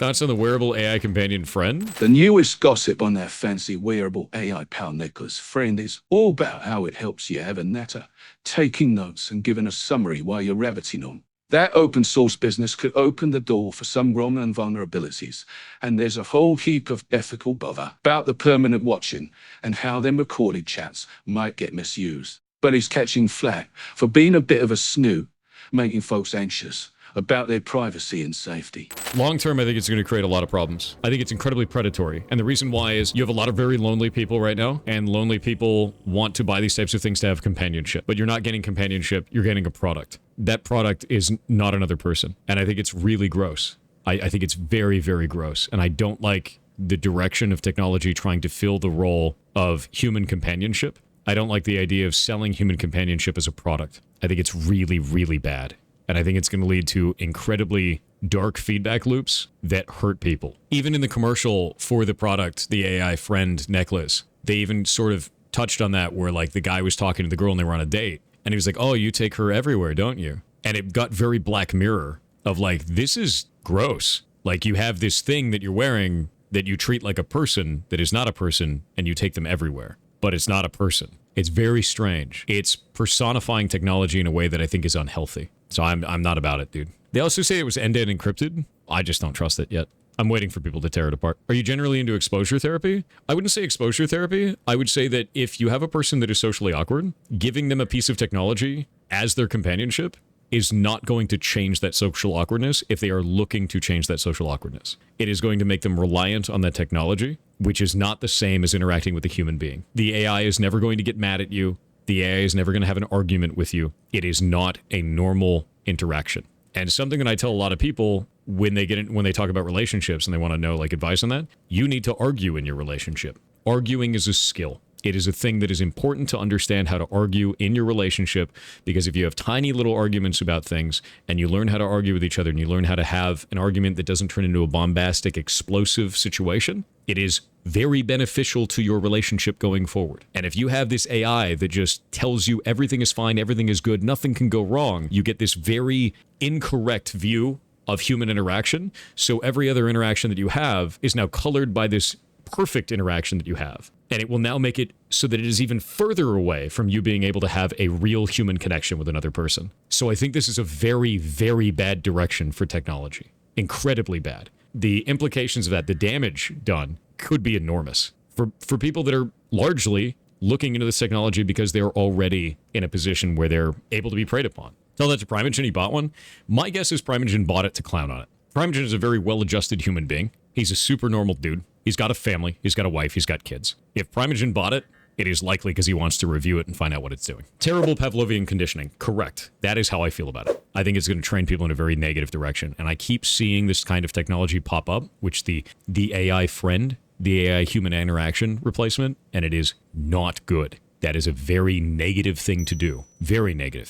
Thoughts on the wearable AI companion friend? The newest gossip on their fancy wearable AI pal Nicholas friend is all about how it helps you have a natter, taking notes and giving a summary while you're rabbiting on. That open source business could open the door for some wrong and vulnerabilities, and there's a whole heap of ethical bother about the permanent watching and how them recorded chats might get misused. But he's catching flack for being a bit of a snoot, making folks anxious about their privacy and safety. Long term, I think it's going to create a lot of problems. I think it's incredibly predatory. And the reason why is you have a lot of very lonely people right now, and lonely people want to buy these types of things to have companionship. But you're not getting companionship, you're getting a product. That product is not another person. And I think it's really gross. I think it's very, very gross. And I don't like the direction of technology trying to fill the role of human companionship. I don't like the idea of selling human companionship as a product. I think it's really, really bad. And I think it's going to lead to incredibly dark feedback loops that hurt people. Even in the commercial for the product, the AI friend necklace, they even sort of touched on that where like the guy was talking to the girl and they were on a date. And he was like, oh, you take her everywhere, don't you? And it got very Black Mirror of like, this is gross. Like you have this thing that you're wearing that you treat like a person that is not a person and you take them everywhere. But it's not a person. It's very strange. It's personifying technology in a way that I think is unhealthy. So I'm not about it, dude. They also say it was end-to-end encrypted. I just don't trust it yet. I'm waiting for people to tear it apart. Are you generally into exposure therapy? I wouldn't say exposure therapy. I would say that if you have a person that is socially awkward, giving them a piece of technology as their companionship is not going to change that social awkwardness if they are looking to change that social awkwardness. It is going to make them reliant on that technology, which is not the same as interacting with a human being. The AI is never going to get mad at you. The AI is never going to have an argument with you. It is not a normal interaction. And something that I tell a lot of people when they talk about relationships and they want to know like advice on that, you need to argue in your relationship. Arguing is a skill. It is a thing that is important to understand how to argue in your relationship, because if you have tiny little arguments about things and you learn how to argue with each other and you learn how to have an argument that doesn't turn into a bombastic, explosive situation, it is very beneficial to your relationship going forward. And if you have this AI that just tells you everything is fine, everything is good, nothing can go wrong, you get this very incorrect view of human interaction. So every other interaction that you have is now colored by this perfect interaction that you have. And it will now make it so that it is even further away from you being able to have a real human connection with another person. So I think this is a very, very bad direction for technology. Incredibly bad. The implications of that, the damage done, could be enormous. For people that are largely looking into this technology because they're already in a position where they're able to be preyed upon. Tell that to Primogen, he bought one. My guess is Primogen bought it to clown on it. Primogen is a very well-adjusted human being. He's a super normal dude. He's got a family, he's got a wife, he's got kids. If Primogen bought it, it is likely because he wants to review it and find out what it's doing. Terrible Pavlovian conditioning. Correct. That is how I feel about it. I think it's going to train people in a very negative direction. And I keep seeing this kind of technology pop up, which the AI friend, the AI human interaction replacement, and it is not good. That is a very negative thing to do. Very negative.